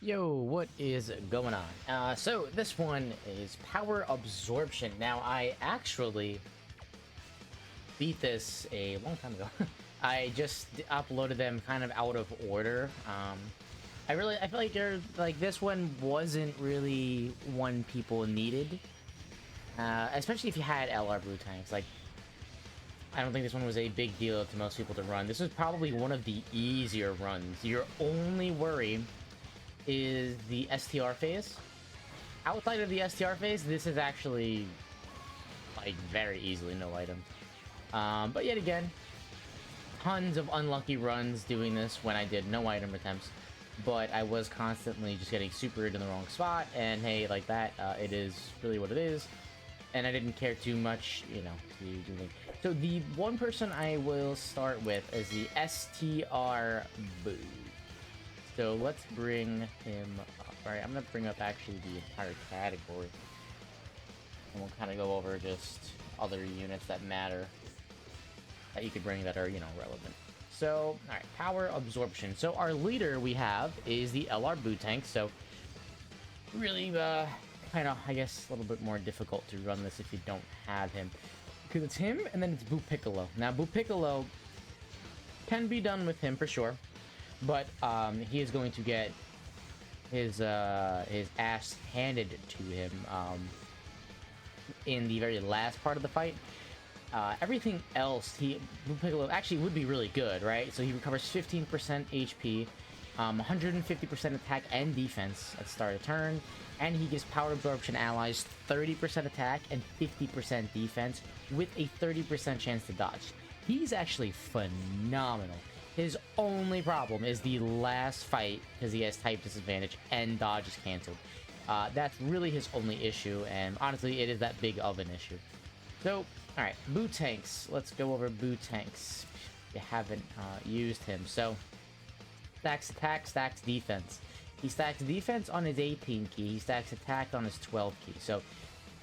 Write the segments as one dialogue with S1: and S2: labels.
S1: Yo, what is going on? So this one is Power Absorption. Now, I actually beat this a long time ago. I just uploaded them kind of out of order. I feel like this one wasn't really one people needed, especially if you had LR blue tanks. Like, I don't think this one was a big deal to most people to run. This was probably one of the easier runs. Your only worry is the STR phase. Outside of the STR phase, this is actually like very easily no items. But yet again, tons of unlucky runs doing this when I did no item attempts. But I was constantly just getting supered in the wrong spot, and hey, like that, it is really what it is. And I didn't care too much, you know, to do anything. So the one person I will start with is the STR Boo. So let's bring him up. Alright, I'm going to bring up actually the entire category. And we'll kind of go over just other units that matter. That you could bring that are, you know, relevant. So, alright, Power Absorption. So our leader we have is the LR Boo Tank. So, really, kind of, I guess, a little bit more difficult to run this if you don't have him. Because it's him, and then it's Boo Piccolo. Now, Boo Piccolo can be done with him for sure. But he is going to get his ass handed to him in the very last part of the fight. Everything else, Blue Piccolo actually would be really good, right? So he recovers 15% HP, 150% attack and defense at the start of turn, and he gives Power Absorption allies 30% attack and 50% defense with a 30% chance to dodge. He's actually phenomenal. His only problem is the last fight, because he has type disadvantage and dodge is cancelled. That's really his only issue, and honestly, it is that big of an issue. So, alright, Boo Tanks. Let's go over Boo Tanks. You haven't used him. So, stacks attack, stacks defense. He stacks defense on his 18 key, he stacks attack on his 12 key. So,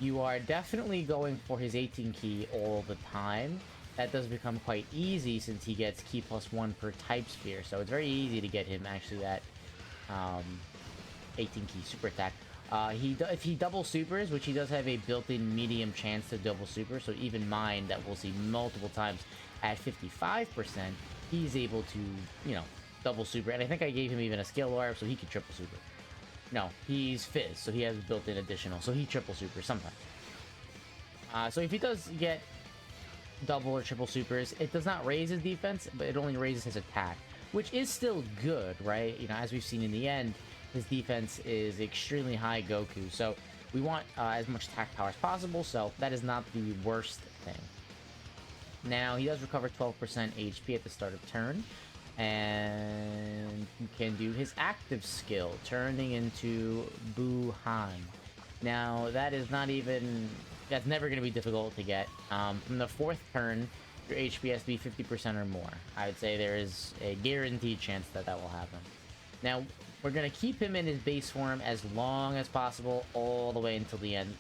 S1: you are definitely going for his 18 key all the time. That does become quite easy since he gets key +1 per type sphere. So it's very easy to get him actually that 18 key super attack. If he double supers, which he does have a built-in medium chance to double super, so even mine that we'll see multiple times at 55%, he's able to, you know, double super. And I think I gave him even a skill orb so he could triple super. No, he's Fizz, so he has built-in additional, so he triple super sometimes. So if he does get double or triple supers, it does not raise his defense, but it only raises his attack, which is still good, right? You know, as we've seen in the end, his defense is extremely high Goku, so we want as much attack power as possible, so that is not the worst thing. Now, he does recover 12% HP at the start of turn, and he can do his active skill, turning into Boo-Han. Now, that is not even... That's never going to be difficult to get. From the 4th turn, your HP has to be 50% or more. I would say there is a guaranteed chance that that will happen. Now, we're going to keep him in his base form as long as possible, all the way until the end.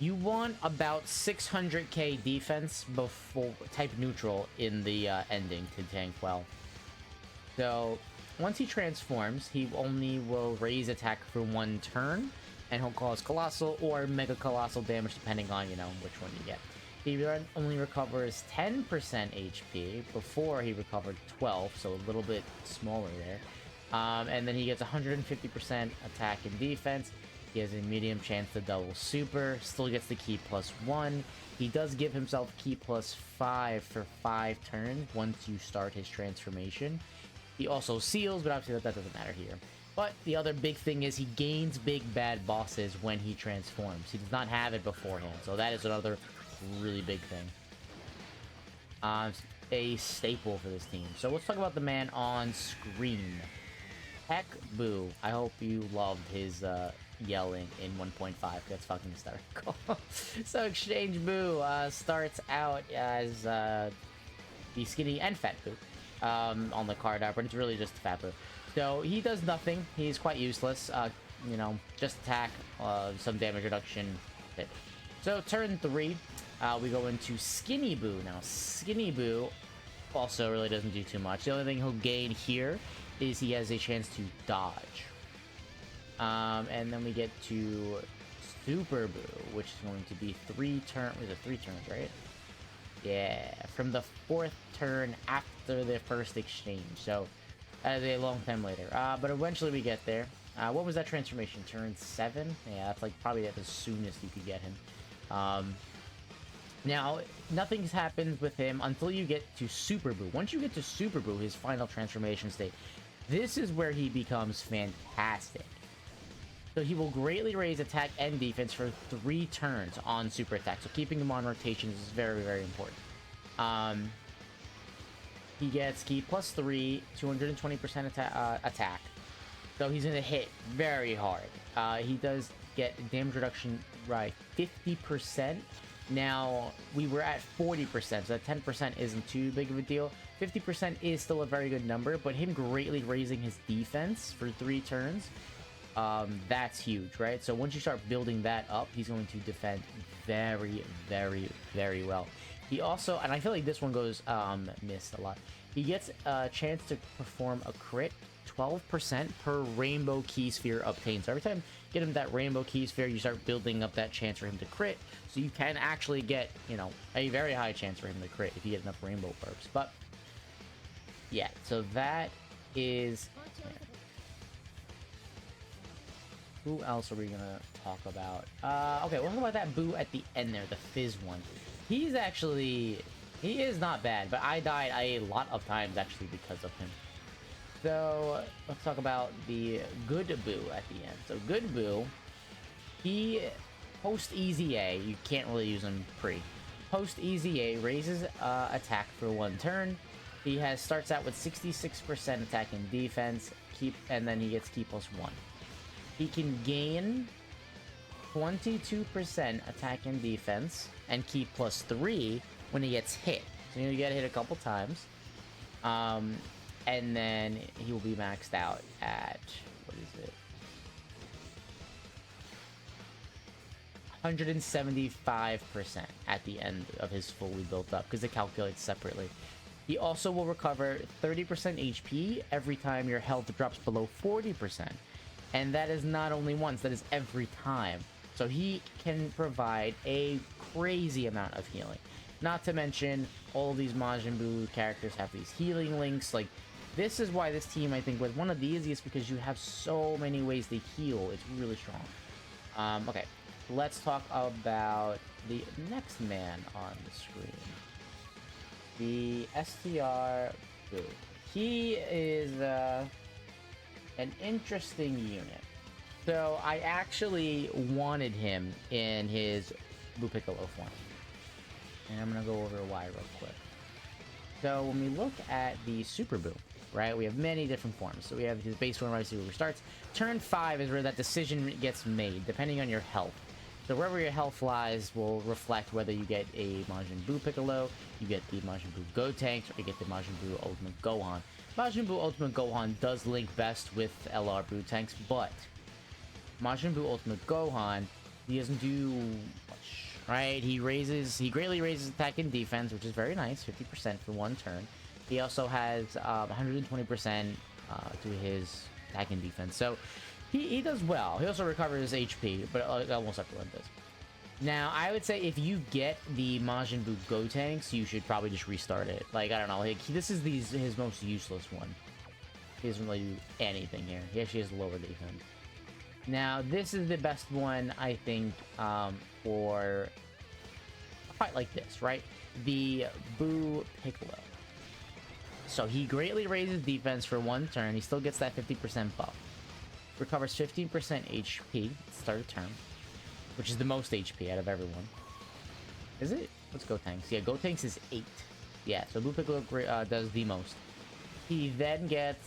S1: You want about 600k defense before type neutral in the ending to tank well. So, once he transforms, he only will raise attack for 1 turn, and he'll cause colossal or mega colossal damage depending on, you know, which one you get. He only recovers 10% HP before he recovered 12, so a little bit smaller there. And then he gets 150% attack and defense. He has a medium chance to double super, still gets the key +1. He does give himself key +5 for 5 turns once you start his transformation. He also seals, but obviously that doesn't matter here. But the other big thing is he gains big bad bosses when he transforms. He does not have it beforehand, so that is another really big thing. A staple for this team. So let's talk about the man on screen. Heck Boo. I hope you loved his yelling in 1.5. That's fucking hysterical. So Exchange Boo starts out as the skinny and fat Boo on the card art, but it's really just fat Boo. So he does nothing. He's quite useless. You know, just attack, some damage reduction. Hit. So turn 3, we go into Skinny Boo. Now, Skinny Boo also really doesn't do too much. The only thing he'll gain here is he has a chance to dodge. And then we get to Super Boo, which is going to be 3 turns. Is it 3 turns, right? Yeah, from the 4th turn after the first exchange. So that is a long time later. But eventually we get there. What was that transformation? Turn 7? Yeah, that's like probably at the soonest you could get him. Now, nothing's happened with him until you get to Super Boo. Once you get to Super Boo, his final transformation state, this is where he becomes fantastic. So he will greatly raise attack and defense for 3 turns on super attack. So keeping him on rotations is very, very important. He gets ki +3, 220% attack. So he's going to hit very hard. He does get damage reduction by 50%. Now, we were at 40%, so that 10% isn't too big of a deal. 50% is still a very good number, but him greatly raising his defense for 3 turns, that's huge, right? So once you start building that up, he's going to defend very, very, very well. He also, and I feel like this one goes missed a lot, he gets a chance to perform a crit 12% per rainbow key sphere obtained. So every time you get him that rainbow key sphere, you start building up that chance for him to crit. So you can actually get, you know, a very high chance for him to crit if you get enough rainbow burps. But yeah, so that is... Yeah. Who else are we gonna talk about? Okay, we'll talk about that Boo at the end there, the Fizz one. He's actually... He is not bad, but I died a lot of times actually because of him. So let's talk about the Good Boo at the end. So Good Boo, he post Easy A, you can't really use him pre. Post Easy A raises attack for 1 turn. He starts out with 66% attack and defense, and then he gets ki +1. He can gain 22% attack and defense and ki +3 when he gets hit. So you get hit a couple times. And then he will be maxed out at, what is it? 175% at the end of his fully built up, because it calculates separately. He also will recover 30% HP every time your health drops below 40%. And that is not only once, that is every time. So he can provide a crazy amount of healing. Not to mention, all of these Majin Buu characters have these healing links. Like, this is why this team, I think, was one of the easiest, because you have so many ways to heal. It's really strong. Okay, let's talk about the next man on the screen. The STR Buu. He is an interesting unit. So I actually wanted him in his Buu Piccolo form. And I'm going to go over why real quick. So when we look at the Super Buu, right, we have many different forms. So we have his base form, obviously, where it starts. Turn 5 is where that decision gets made, depending on your health. So wherever your health lies will reflect whether you get a Majin Buu Piccolo, you get the Majin Buu Gotenks, or you get the Majin Buu Ultimate Gohan. Majin Buu Ultimate Gohan does link best with LR Buu tanks, but Majin Buu Ultimate Gohan, he doesn't do much. Right, he greatly raises attack and defense, which is very nice, 50% for 1 turn. He also has 120% to his attack and defense, so he does well. He also recovers HP, but almost everyone does. Now, I would say if you get the Majin Buu Gotenks, you should probably just restart it. Like, I don't know, like, this is his most useless one. He doesn't really do anything here. He actually has lower defense. Now, this is the best one, I think, for a fight like this, right? The Buu Piccolo. So he greatly raises defense for 1 turn. He still gets that 50% buff. Recovers 15% HP at the start of turn, which is the most HP out of everyone. Is it? Let's go Tanks. Yeah, Gotenks is 8. Yeah, so Buu Piccolo does the most. He then gets,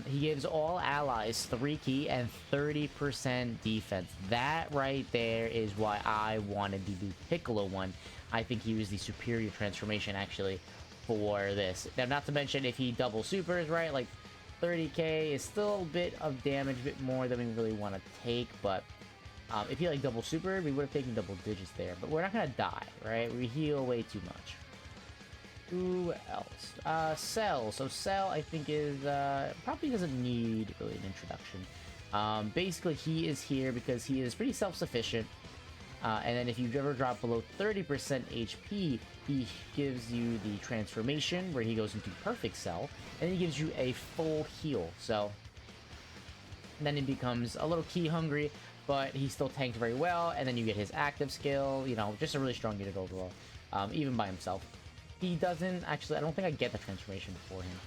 S1: he gives all allies 3 ki and 30% defense. That right there is why I wanted the Buu Piccolo one. I think he was the superior transformation, actually, for this. Now, not to mention, if he double supers, right, like, 30k is still a bit of damage, a bit more than we really want to take, but if he, like, double super, we would have taken double digits there. But we're not going to die, right? We heal way too much. Who else? Cell. So Cell, I think, is probably doesn't need really an introduction. Basically, he is here because he is pretty self-sufficient. And then if you ever drop below 30% HP, he gives you the transformation where he goes into perfect cell, and he gives you a full heal. So then he becomes a little key hungry, but he still tanks very well. And then you get his active skill, you know, just a really strong unit overall, even by himself. He doesn't actually, I don't think I get the transformation for him.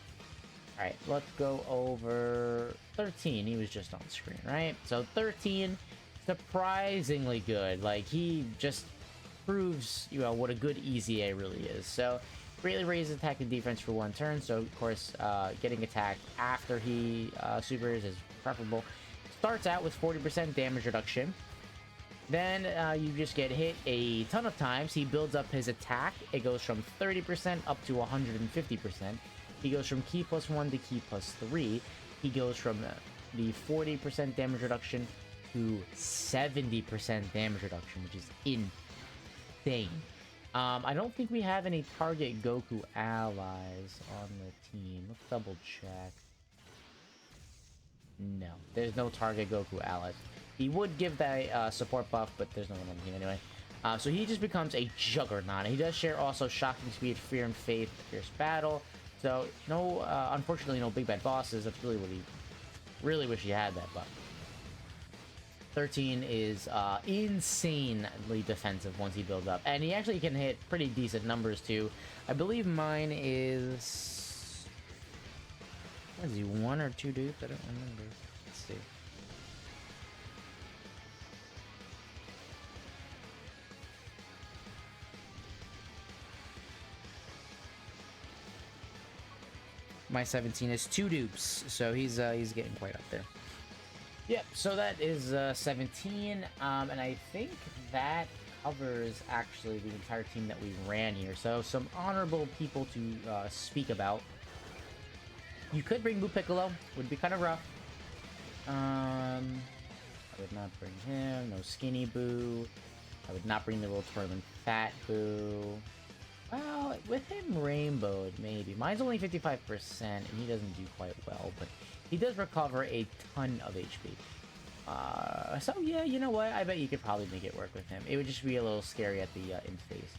S1: All right, let's go over 13. He was just on screen, right? So 13, surprisingly good. Like, he just proves, you know, what a good easy A really is. So greatly raises attack and defense for 1 turn. So of course, getting attacked after he supers is preferable. Starts out with 40% damage reduction. Then you just get hit a ton of times. He builds up his attack. It goes from 30% up to 150%. He goes from key +1 to key +3. He goes from the 40% damage reduction to 70% damage reduction, which is insane. I don't think we have any target Goku allies on the team. Let's double check. No, there's no target Goku allies. He would give that support buff, but there's no one on the team anyway. So he just becomes a juggernaut. He does share also Shocking Speed, Fear and Faith, Fierce Battle. So no, unfortunately, no big bad bosses. That's really what he really wish he had that buff. 13 is insanely defensive once he builds up, and he actually can hit pretty decent numbers too. I believe mine is, what is he, 1 or 2 dupes? I don't remember. Let's see. My 17 is 2 dupes, so he's getting quite up there. Yep, so that is 17, and I think that covers actually the entire team that we ran here. So some honorable people to speak about. You could bring Boo Piccolo, would be kind of rough. I would not bring him. No Skinny Boo. I would not bring the World Tournament Fat Boo. Well, with him Rainbowed, maybe. Mine's only 55%, and he doesn't do quite well, but he does recover a ton of HP. So yeah, you know what? I bet you could probably make it work with him. It would just be a little scary at the in phase.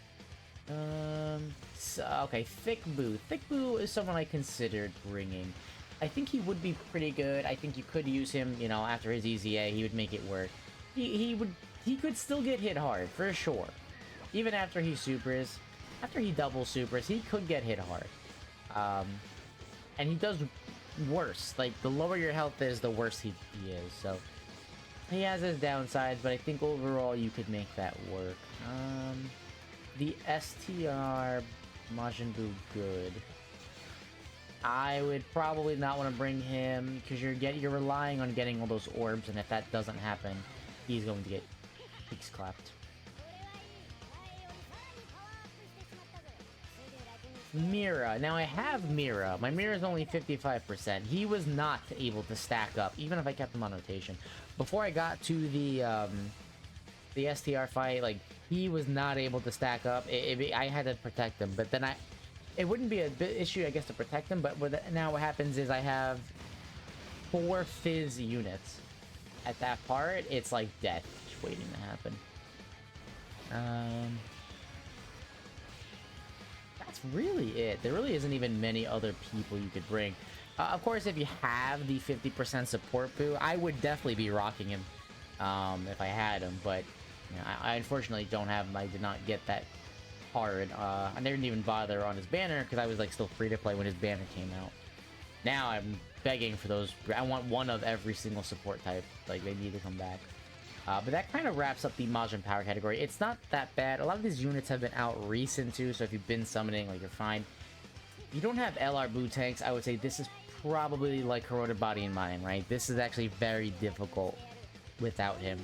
S1: So, okay, Thick Boo. Thick Boo is someone I considered bringing. I think he would be pretty good. I think you could use him, you know, after his easy A, he would make it work. He could still get hit hard, for sure. Even after he supers. After he double supers, he could get hit hard. And he does worse. Like, the lower your health is, the worse he is. So, he has his downsides, but I think overall you could make that work. The STR Majin Buu good. I would probably not want to bring him, because you're relying on getting all those orbs, and if that doesn't happen, he's going to get cheeks clapped. Mira. Now I have Mira. My Mira is only 55%. He was not able to stack up, even if I kept him on rotation. Before I got to the STR fight, like, he was not able to stack up. I had to protect him, but then it wouldn't be a big issue, I guess, to protect him, but now what happens is I have 4 Fizz units. At that part, it's like death just waiting to happen. That's really it. There really isn't even many other people you could bring. Of course, if you have the 50% support Boo, I would definitely be rocking him if I had him, but you know, I unfortunately don't have him. I did not get that hard. I didn't even bother on his banner because I was like still free to play when his banner came out. Now I'm begging for those. I want one of every single support type. Like, they need to come back. But that kind of wraps up the Majin Power category. It's not that bad. A lot of these units have been out recent too, so if you've been summoning, like, you're fine. If you don't have LR Boo tanks, I would say this is probably like Corroded Body and Mind, right? This is actually very difficult without him.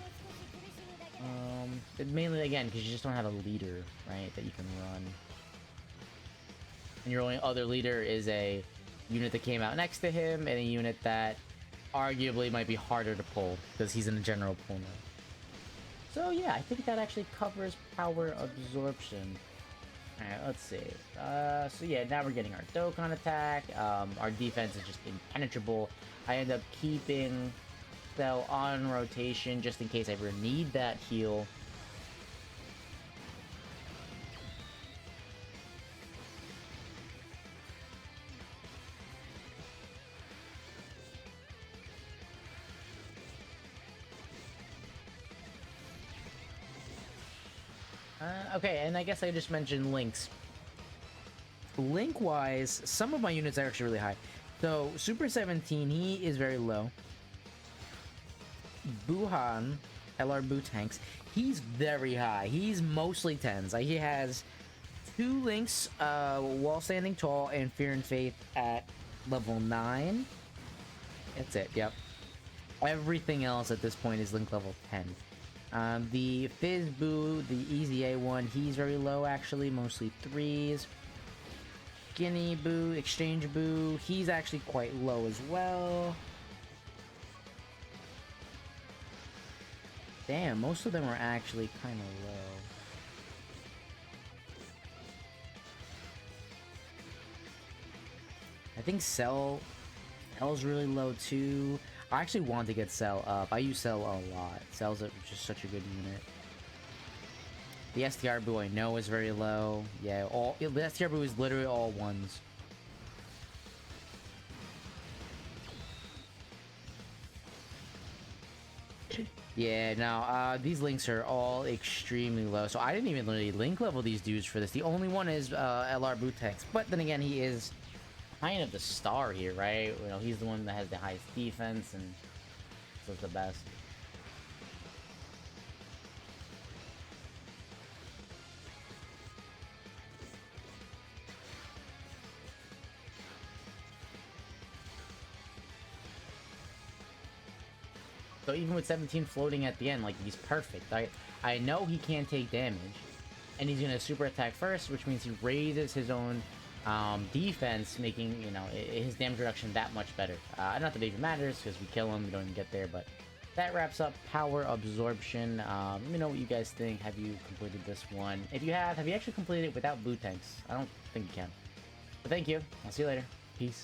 S1: Mainly, again, because you just don't have a leader, right, that you can run. And your only other leader is a unit that came out next to him, and a unit that arguably might be harder to pull, because he's in a general pull now. So yeah, I think that actually covers Power Absorption. Alright, let's see. So yeah, now we're getting our Dokkan attack. Our defense is just impenetrable. I end up keeping Cell on rotation just in case I ever need that heal. Okay, and I guess I just mentioned links. Link-wise, some of my units are actually really high. So, Super 17, he is very low. Buhan, LR Boo Tanks, he's very high. He's mostly 10s. He has 2 links, Wall Standing Tall, and Fear and Faith at level 9. That's it, yep. Everything else at this point is link level 10. The Fizz Boo, the Easy A one, he's very low actually, mostly 3s. Skinny Boo, Exchange Boo, he's actually quite low as well. Damn, most of them are actually kind of low. I think Cell's really low too. I actually want to get Cell up. I use Cell a lot. Cell's just such a good unit. The STR Boo I know is very low. Yeah, the STR Boo is literally all 1s. Yeah, now, these links are all extremely low, so I didn't even literally link level these dudes for this. The only one is LR Bootex, but then again, he is kind of the star here, right? You know, he's the one that has the highest defense, and so it's the best. So even with 17 floating at the end, like, he's perfect. I know he can't take damage, and he's gonna super attack first, which means he raises his own defense, making, you know, his damage reduction that much better. Not that it even matters, because we kill him, we don't even get there, but that wraps up Power Absorption. Let me know what you guys think. Have you completed this one? If you have you actually completed it without boot tanks? I don't think you can. But thank you. I'll see you later.